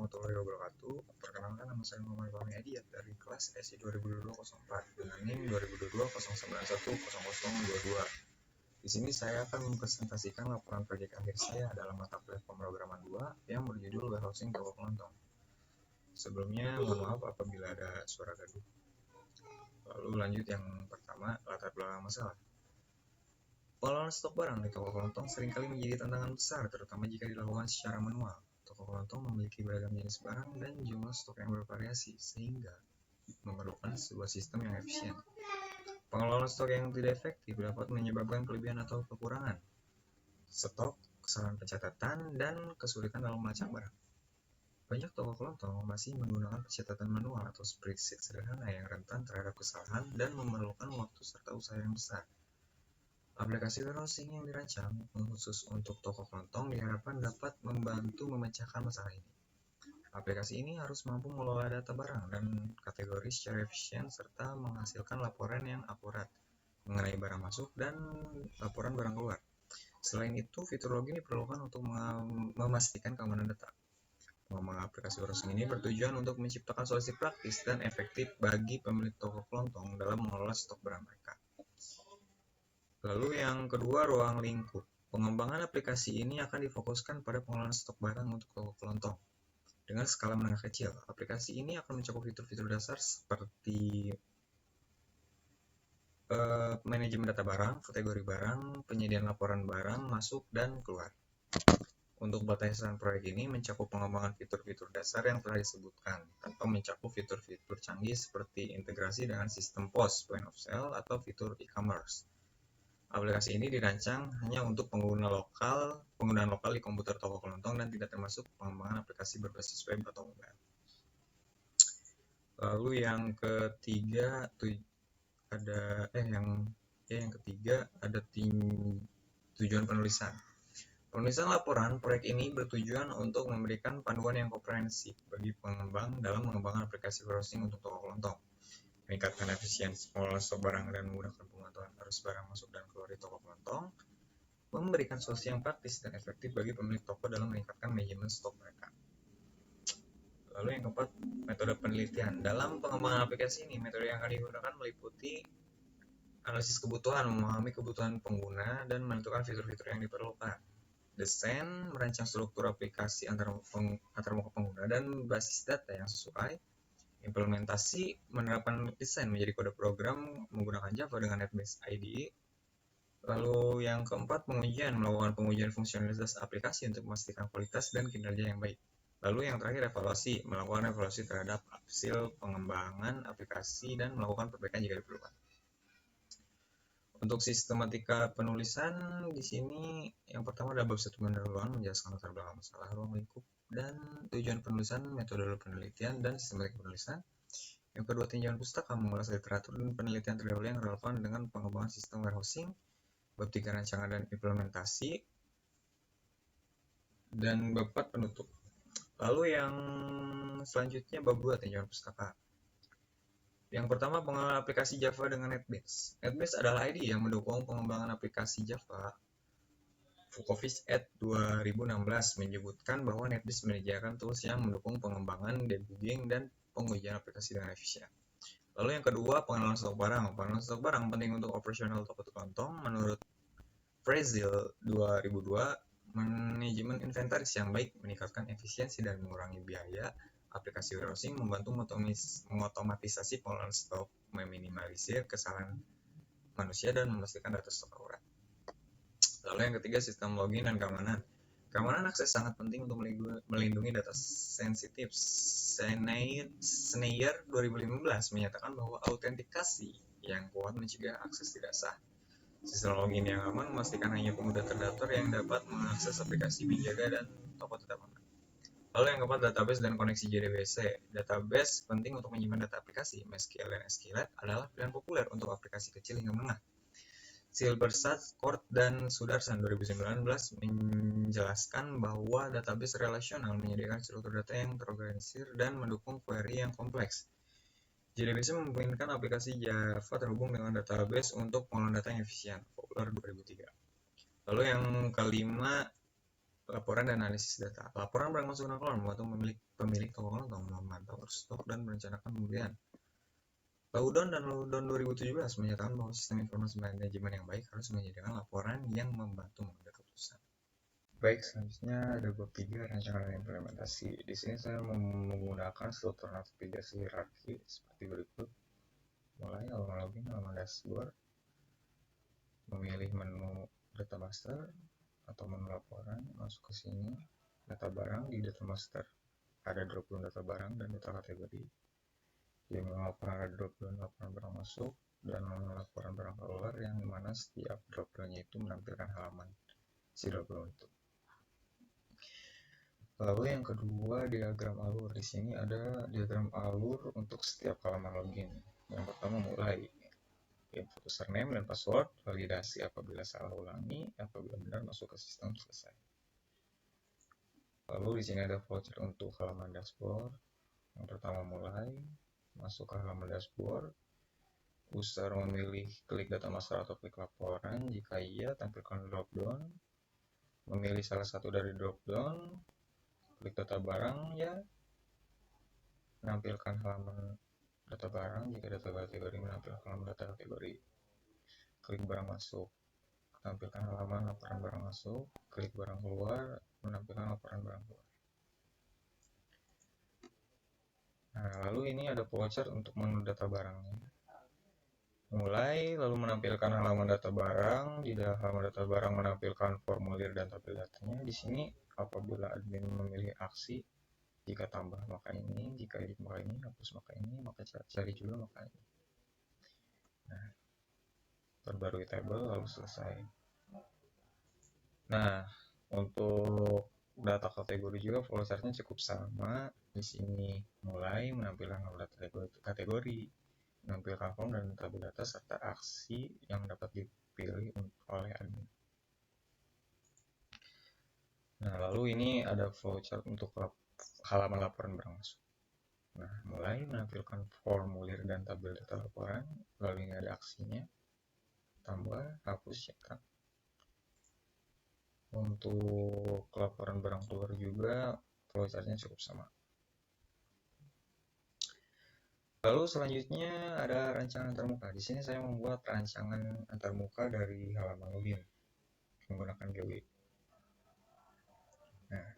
warahmatullahi wabarakatuh. Perkenalkan, nama saya Muhammad Fahmi Adiat dari kelas SI 2022-04 dengan NIM 2022-091-0022. Di sini saya akan mempresentasikan laporan proyek akhir saya dalam mata kuliah pemrograman 2 yang berjudul Warehousing Toko Kelontong. Sebelumnya, mohon maaf apabila ada suara gaduh. Lalu lanjut yang pertama, latar belakang masalah. Pengelolaan stok barang di toko kelontong seringkali menjadi tantangan besar, terutama jika dilakukan secara manual. Toko kelontong memiliki beragam jenis barang dan jumlah stok yang bervariasi, sehingga memerlukan sebuah sistem yang efisien. Pengelolaan stok yang tidak efektif dapat menyebabkan kelebihan atau kekurangan stok, kesalahan pencatatan, dan kesulitan dalam melacak barang. Banyak toko kelontong masih menggunakan pencatatan manual atau spreadsheet sederhana yang rentan terhadap kesalahan dan memerlukan waktu serta usaha yang besar. Aplikasi warehousing yang dirancang khusus untuk toko kelontong diharapkan dapat membantu memecahkan masalah ini. Aplikasi ini harus mampu mengelola data barang dan kategori secara efisien serta menghasilkan laporan yang akurat mengenai barang masuk dan laporan barang keluar. Selain itu, fitur login diperlukan untuk memastikan keamanan data. Pengembangan aplikasi warehousing ini bertujuan untuk menciptakan solusi praktis dan efektif bagi pemilik toko kelontong dalam mengelola stok barang mereka. Lalu yang kedua, ruang lingkup. Pengembangan aplikasi ini akan difokuskan pada pengelolaan stok barang untuk toko kelontong. Dengan skala menengah kecil, aplikasi ini akan mencakup fitur-fitur dasar seperti manajemen data barang, kategori barang, penyediaan laporan barang masuk dan keluar. Untuk batasan proyek ini mencakup pengembangan fitur-fitur dasar yang telah disebutkan, tanpa mencakup fitur-fitur canggih seperti integrasi dengan sistem POS, point of sale, atau fitur e-commerce. Aplikasi ini dirancang hanya untuk penggunaan lokal di komputer toko kelontong dan tidak termasuk pengembangan aplikasi berbasis web atau mobile. Lalu yang ketiga ada tujuan penulisan. Penulisan laporan proyek ini bertujuan untuk memberikan panduan yang komprehensif bagi pengembang dalam mengembangkan aplikasi warehousing untuk toko kelontong, meningkatkan efisiensi pengelolaan stok barang dan menggunakan pemantauan arus barang masuk dan keluar di toko kelontong, memberikan solusi yang praktis dan efektif bagi pemilik toko dalam meningkatkan manajemen stok mereka. Lalu yang keempat, metode penelitian. Dalam pengembangan aplikasi ini, metode yang akan digunakan meliputi analisis kebutuhan, memahami kebutuhan pengguna, dan menentukan fitur-fitur yang diperlukan. Desain, merancang struktur aplikasi antar muka pengguna dan basis data yang sesuai. Implementasi, menerapkan desain menjadi kode program menggunakan Java dengan NetBeans IDE. Lalu yang keempat, pengujian, melakukan pengujian fungsionalitas aplikasi untuk memastikan kualitas dan kinerja yang baik. Lalu yang terakhir, evaluasi, melakukan evaluasi terhadap hasil pengembangan aplikasi dan melakukan perbaikan jika diperlukan. Untuk sistematika penulisan di sini yang pertama ada bab 1 pendahuluan menjelaskan latar belakang masalah, ruang lingkup, dan tujuan penulisan, metode penelitian, dan sistematika penulisan. Yang kedua, tinjauan pustaka, mengulas literatur dan penelitian terdahulu yang relevan dengan pengembangan sistem warehousing. Bab 3, rancangan dan implementasi. Dan bab 4, penutup. Lalu yang selanjutnya bab 2, tinjauan pustaka. Yang pertama, pengenalan aplikasi Java dengan NetBeans. NetBeans adalah IDE yang mendukung pengembangan aplikasi Java. Vukovic et 2016 menyebutkan bahwa NetBeans menyediakan tools yang mendukung pengembangan, debugging, dan pengujian aplikasi dengan efisien. Lalu yang kedua, pengenalan stok barang. Pengenalan stok barang penting untuk operasional toko kelontong. Menurut Brazil 2002, manajemen inventaris yang baik meningkatkan efisiensi dan mengurangi biaya. Aplikasi warehousing membantu mengotomatisasi pengelolaan stok, meminimalisir kesalahan manusia, dan memastikan data stok akurat. Lalu yang ketiga, sistem login dan keamanan. Keamanan akses sangat penting untuk melindungi data sensitif. Schneier 2015 menyatakan bahwa autentikasi yang kuat mencegah akses tidak sah. Sistem login yang aman memastikan hanya pengguna terdaftar yang dapat mengakses aplikasi, menjaga, dan toko tetap aman. Lalu yang keempat, database dan koneksi JDBC. Database penting untuk menyimpan data aplikasi. MySQL dan SQLite adalah pilihan populer untuk aplikasi kecil hingga menengah. Silberstadt, Kort, dan Sudarsan 2019 menjelaskan bahwa database relasional menyediakan struktur data yang terorganisir dan mendukung query yang kompleks. JDBC memungkinkan aplikasi Java terhubung dengan database untuk pengelolaan data yang efisien. Populer 2003. Lalu yang kelima, laporan dan analisis data. Laporan barang masuk dan keluar membantu pemilik toko kelontong memantau stok dan merencanakan pembelian. Lowdown dan Lowdown 2017 menyatakan bahwa sistem informasi manajemen yang baik harus menyediakan laporan yang membantu mengambil keputusan. Baik, selanjutnya ada bab 3 rancangan dan implementasi. Di sini saya menggunakan struktur navigasi hierarki seperti berikut. Mulai halaman login, halaman dashboard, memilih menu data master atau menu laporan, masuk ke sini, data barang di data master. Ada drop down data barang dan data kategori. Di menu laporan ada drop down laporan barang masuk dan menu laporan barang keluar, yang dimana setiap drop downnya itu menampilkan halaman si drop down itu. Lalu yang kedua, diagram alur. Di sini ada diagram alur untuk setiap halaman login. Yang pertama, mulai input username dan password, validasi apabila salah ulangi, apabila benar masuk ke sistem, selesai. Lalu di sini ada voucher untuk halaman dashboard. Yang pertama, mulai masuk ke halaman dashboard. User memilih klik data master atau klik laporan. Jika iya, tampilkan drop down. Memilih salah satu dari drop down, klik data barang ya, menampilkan halaman data barang. Jika data kategori menampilkan halaman data kategori, klik barang masuk, tampilkan halaman laporan barang masuk. Klik barang keluar, menampilkan laporan barang keluar. Nah, lalu ini ada voucher untuk menu data barangnya. Mulai, lalu menampilkan halaman data barang. Di dalam halaman data barang menampilkan formulir dan tabel datanya. Di sini apabila admin memilih aksi, jika tambah maka ini, jika edit maka ini, hapus maka ini, maka cari juga maka ini. Nah, perbarui tabel lalu selesai. Nah, untuk data kategori juga vouchernya cukup sama. Di sini mulai menampilkan data kategori, menampilkan form dan tabel data serta aksi yang dapat dipilih oleh admin. Nah, lalu ini ada voucher untuk halaman laporan barang masuk. Nah, mulai menampilkan formulir dan tabel data laporan, lalu ini ada aksinya, tambah, hapus, cetak. Untuk laporan barang keluar juga vouchernya cukup sama. Lalu selanjutnya ada rancangan antarmuka. Di sini saya membuat rancangan antarmuka dari halaman login menggunakan GUI. Nah,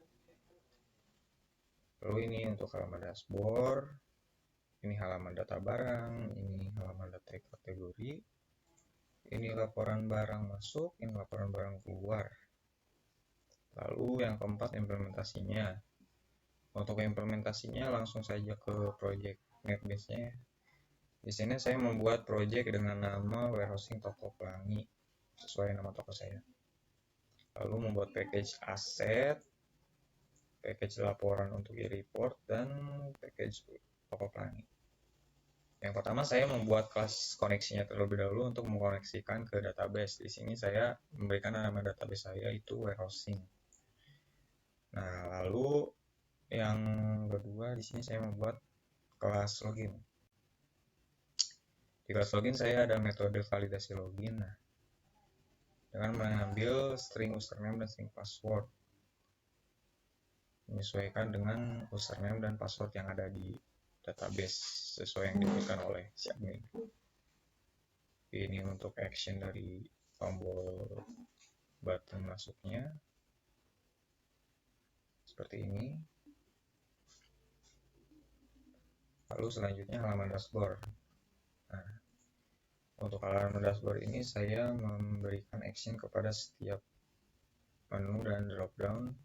lalu ini untuk halaman dashboard, ini halaman data barang, ini halaman data kategori, ini laporan barang masuk, ini laporan barang keluar. Lalu yang keempat, implementasinya. Untuk implementasinya langsung saja ke project NetBeans-nya. Di sini saya membuat project dengan nama warehousing toko pelangi sesuai nama toko saya. Lalu membuat package aset, package laporan untuk e-report, dan package toko pelangi. Yang pertama saya membuat kelas koneksinya terlebih dahulu untuk mengkoneksikan ke database. Di sini saya memberikan nama database saya itu warehousing. Nah, lalu yang kedua di sini saya membuat kelas login. Di kelas login saya ada metode validasi login. Nah, dengan mengambil string username dan string password, menyesuaikan dengan username dan password yang ada di database sesuai yang diberikan oleh si admin. Ini untuk action dari tombol button masuknya seperti ini. Lalu selanjutnya halaman dashboard. Nah, untuk halaman dashboard ini saya memberikan action kepada setiap menu dan drop down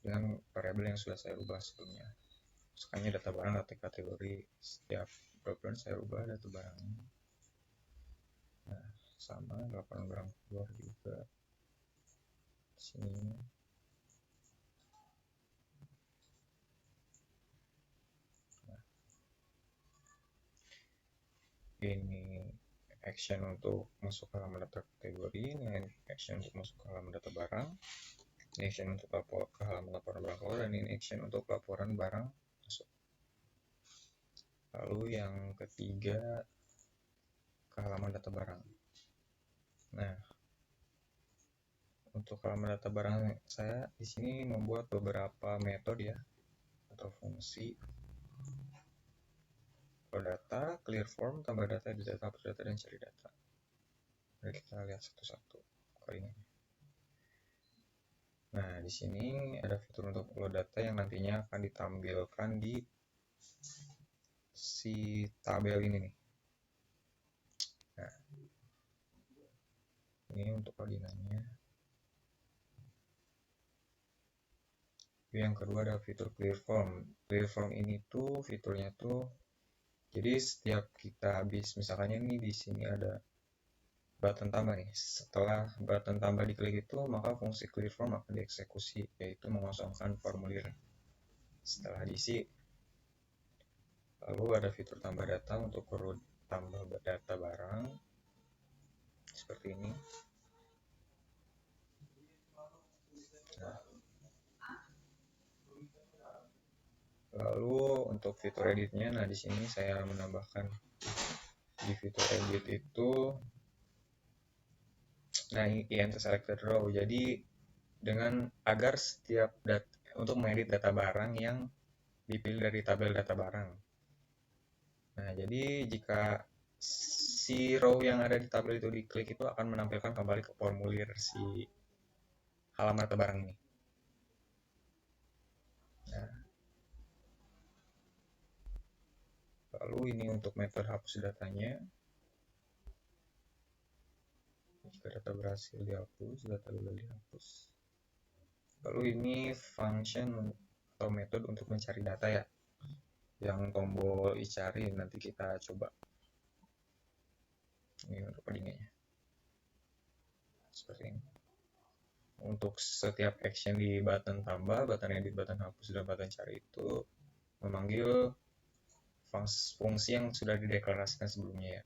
dengan variabel yang sudah saya ubah sebelumnya. Misalnya data barang, data kategori, setiap drop down saya ubah data barangnya. Nah, sama laporan barang keluar juga sini. Nah, ini action untuk masuk ke halaman data kategori, ini action untuk masuk ke halaman data barang, ini action untuk lapor ke halaman laporan barang keluar, dan ini action untuk laporan barang masuk. Lalu yang ketiga ke halaman data barang. Nah, untuk halaman data barang saya di sini membuat beberapa metode ya atau fungsi. Load data, clear form, tambah data, edit data, hapus data, dan cari data. Mari kita lihat satu-satu codingannya. Nah, di sini ada fitur untuk load data yang nantinya akan ditampilkan di si tabel ini nih. Nah, ini untuk codingannya. Yang kedua ada fitur clear form. Clear form ini tuh fiturnya tuh jadi setiap kita habis misalkan ini di sini ada button tambah nih. Setelah button tambah diklik itu, maka fungsi clear form akan dieksekusi, yaitu mengosongkan formulir setelah diisi. Lalu ada fitur tambah data untuk perlu tambah data barang seperti ini. Nah, lalu untuk fitur editnya, nah di sini saya menambahkan di fitur edit itu, nah int selected row. Jadi dengan agar setiap untuk mengedit data barang yang dipilih dari tabel data barang. Nah, jadi jika si row yang ada di tabel itu diklik itu akan menampilkan kembali ke formulir si halaman data barang ini. Nah, lalu ini untuk metode hapus datanya. Jika data berhasil dihapus, data gagal dihapus. Lalu ini function atau metode untuk mencari data ya, yang tombol cari nanti kita coba. Ini untuk codingannya seperti ini. Untuk setiap action di button tambah, button edit, button hapus, dan button cari itu memanggil fungsi yang sudah dideklarasikan sebelumnya ya.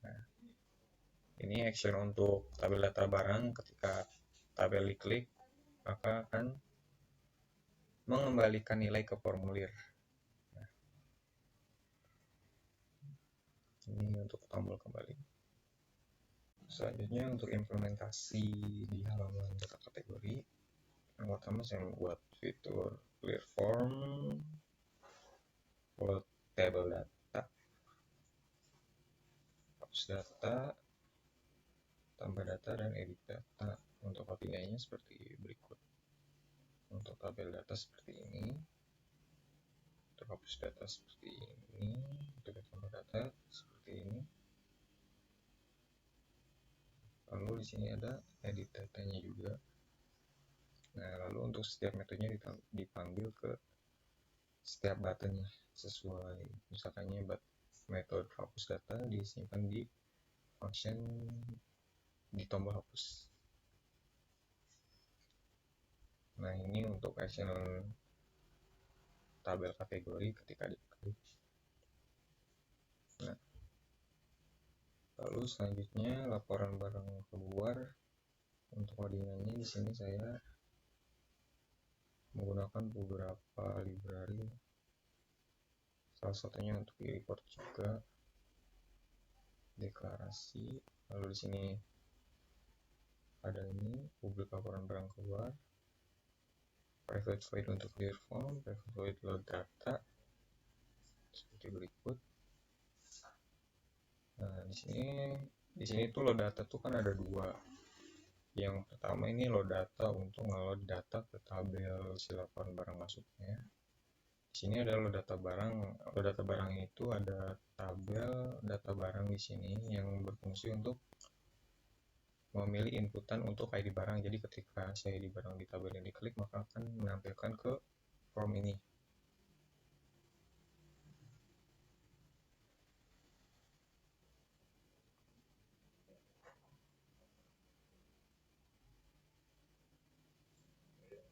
Nah, ini action untuk tabel data barang. Ketika tabel diklik, maka akan mengembalikan nilai ke formulir. Nah, ini untuk tombol kembali. Selanjutnya untuk implementasi di halaman data kategori, yang pertama saya membuat fitur clear form, load table data, hapus data, tambah data, dan edit data. Untuk codingannya seperti berikut. Untuk tabel data seperti ini, untuk hapus data seperti ini, untuk tambah data seperti ini. Lalu di sini ada edit datanya juga. Nah, lalu untuk setiap metodenya dipanggil ke setiap buttonnya sesuai. Misalkannya metode hapus data disimpan di function di tombol hapus. Nah, ini untuk action tabel kategori ketika diklik. Nah, lalu selanjutnya laporan barang keluar. Untuk codingannya di sini saya menggunakan beberapa library. Salah satunya untuk report juga deklarasi. Lalu di sini ada ini publik laporan barang keluar, private void untuk clear form, private void load data seperti berikut. Nah, di sini tuh load data tuh kan ada dua. Yang pertama ini load data untuk ngeload data ke tabel si laporan barang masuknya. Di sini ada load data barang. Load data barang itu ada tabel data barang di sini yang berfungsi untuk memilih inputan untuk ID barang. Jadi ketika si ID barang di tabel yang diklik, maka akan menampilkan ke form ini.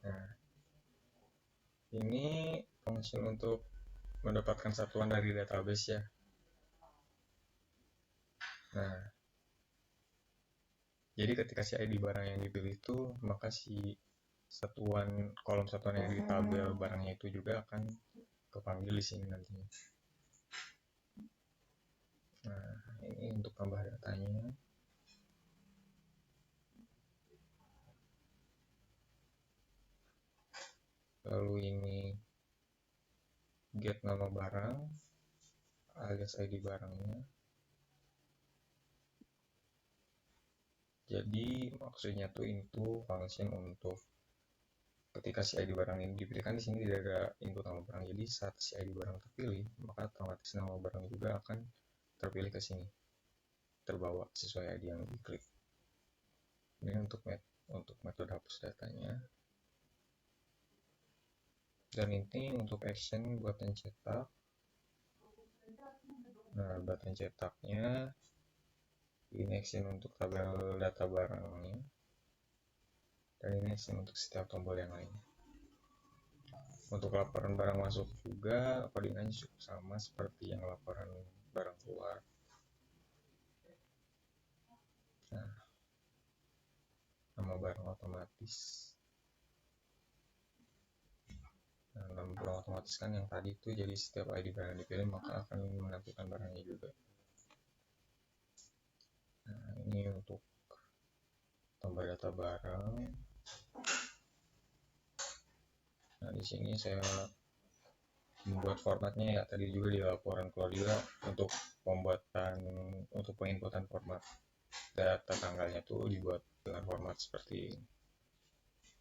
Nah, ini fungsi untuk mendapatkan satuan dari database ya. Nah, jadi ketika si ID barang yang dipilih itu, maka si kolom satuan yang di tabel barangnya itu juga akan kepanggil di sini nantinya. Nah, ini untuk tambah datanya. lalu ini get nama barang alias ID barangnya. Jadi maksudnya tuh itu function untuk ketika si ID barang ini dipilihkan, di sini tidak ada input nama barang. Jadi saat si ID barang terpilih, maka otomatis nama barang juga akan terpilih ke sini, terbawa sesuai ID yang diklik. Ini untuk metode hapus datanya. Dan ini untuk action button cetak. Nah, button cetaknya ini action untuk tabel data barangnya, dan ini action untuk setiap tombol yang lainnya. Untuk laporan barang masuk juga codingannya cukup sama seperti yang laporan barang keluar. Nah, nama barang otomatis. Nah, nama barang otomatis kan yang tadi itu, jadi setiap ID barang dipilih maka akan menampilkan barangnya juga. Nah, ini untuk tombol data barang. Nah, di sini saya membuat formatnya ya tadi juga di laporan keluar juga, untuk penginputan format data tanggalnya tuh dibuat dengan format seperti ini.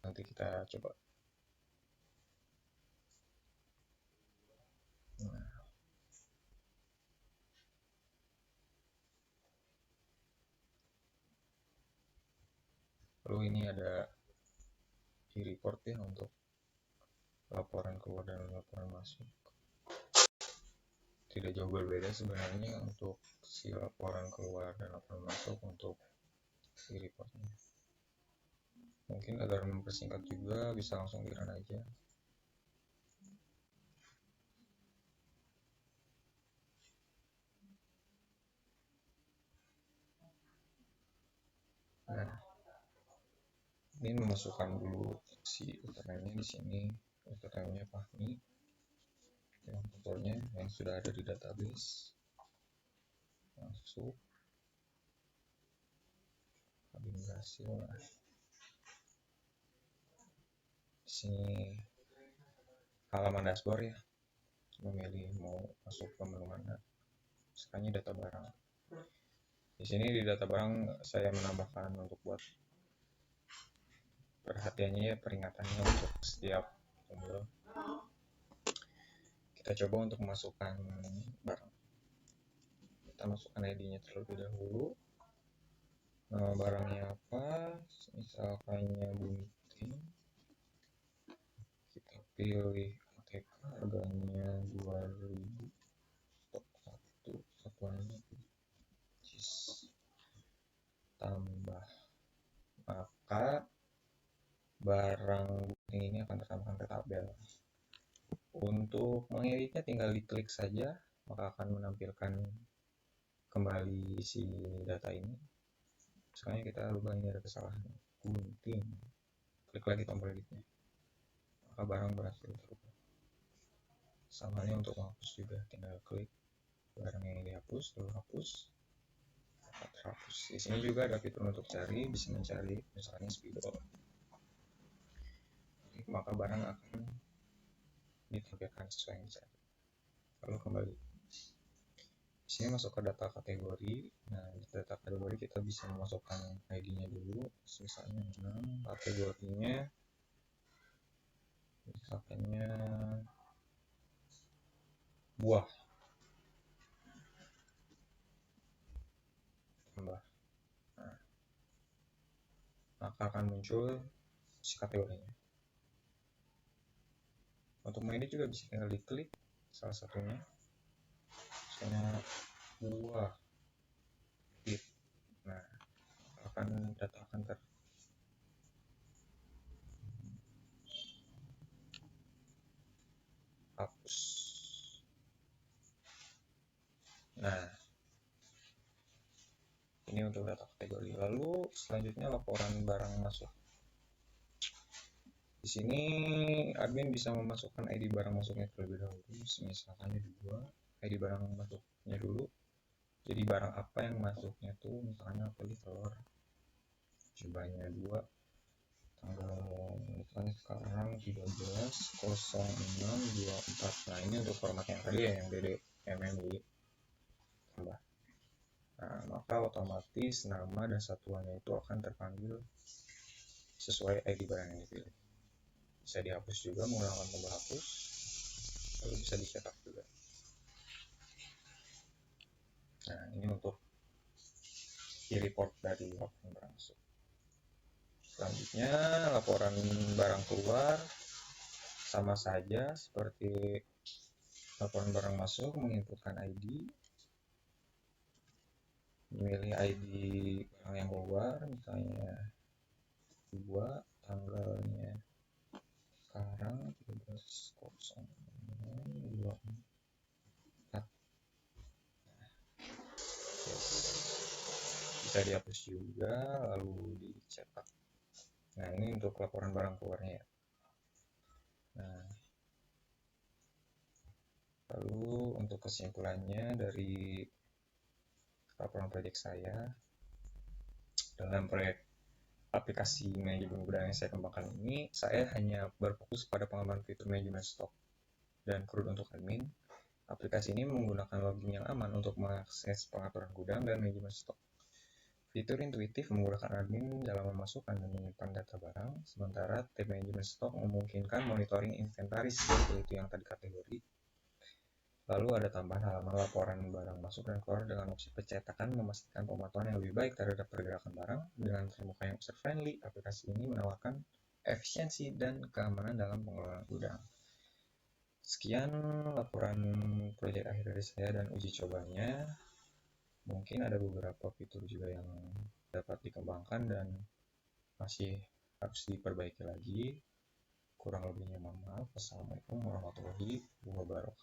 Nanti kita coba. Nah, lalu ini ada di report ya untuk laporan keluar dan laporan masuk. Tidak jauh berbeda sebenarnya untuk si laporan keluar dan laporan masuk untuk di reportnya. Mungkin agar mempersingkat juga bisa langsung di run aja. Nah, ini memasukkan dulu si username-nya di sini, username-nya Fahmi, yang fotonya yang sudah ada di database. Masuk, admin berhasil. Nah, di sini halaman dashboard ya, memilih mau masuk ke menu mana. Sekarang data barang. Di sini di data barang saya menambahkan untuk buat perhatiannya ya, peringatannya untuk setiap tombol. Kita coba untuk memasukkan barang. Kita masukkan ID-nya terlebih dahulu. Nama barangnya apa? Misalkannya gunting. Kita pilih ATK, harganya 2000, stok 1, satuannya cheese, tambah. Maka barang gunting ini akan tertambahkan ke tabel. Untuk mengeditnya tinggal diklik saja, maka akan menampilkan kembali si data ini. Misalnya kita rubah, ini ada kesalahan gunting, klik lagi tombol editnya, maka barang berhasil terubah. Sama halnya untuk menghapus juga, tinggal klik barang yang dihapus, lalu hapus, dapat terhapus. Di sini juga ada fitur untuk cari, bisa mencari misalnya spidol, maka barang akan ditampilkan sesuai yang dicari. Lalu kembali. Di sini masuk ke data kategori. Nah, di data kategori kita bisa memasukkan ID-nya dulu. Misalnya kategorinya, misalkannya buah. Tambah. Nah, maka akan muncul si kategorinya. Untuk mengedit juga bisa tinggal diklik salah satunya, misalnya buah edit. Nah, data akan terhapus. Nah, ini untuk data kategori. Lalu selanjutnya laporan barang masuk. Di sini admin bisa memasukkan ID barang masuknya terlebih dahulu. Misalkan 2, ID barang masuknya dulu. Jadi barang apa yang masuknya tuh, misalnya pilih telur, jumlahnya 2, tanggal ini kan sekarang 13.06.24. Nah ini untuk format yang tadi ya, yang DDMMI tambah. Nah maka otomatis nama dan satuannya itu akan terpanggil sesuai ID barang yang dipilih. Bisa dihapus juga menggunakan tombol hapus, lalu bisa dicetak juga. Nah ini untuk report dari laporan barang masuk. Selanjutnya laporan barang keluar sama saja seperti laporan barang masuk, menginputkan ID, memilih ID barang yang keluar, misalnya 2, tanggalnya sekarang 13.06.24. Yes. Bisa dihapus juga lalu dicetak. Nah ini untuk laporan barang keluarnya ya. Nah lalu untuk kesimpulannya dari laporan proyek saya dalam proyek aplikasi manajemen gudang yang saya kembangkan ini, saya hanya berfokus pada pengembangan fitur manajemen stok dan crude untuk admin. Aplikasi ini menggunakan login yang aman untuk mengakses pengaturan gudang dan manajemen stok. Fitur intuitif menggunakan admin dalam memasukkan dan menyimpan data barang, sementara tab manajemen stok memungkinkan monitoring inventaris, yaitu yang tadi kategori. Lalu ada tambahan halaman laporan barang masuk dan keluar dengan opsi pencetakan, memastikan pemantauan yang lebih baik terhadap pergerakan barang. Dengan termuka yang user friendly, aplikasi ini menawarkan efisiensi dan keamanan dalam pengelolaan gudang. Sekian laporan proyek akhir dari saya dan uji cobanya. Mungkin ada beberapa fitur juga yang dapat dikembangkan dan masih harus diperbaiki lagi. Kurang lebihnya mohon maaf. Wassalamualaikum warahmatullahi wabarakatuh.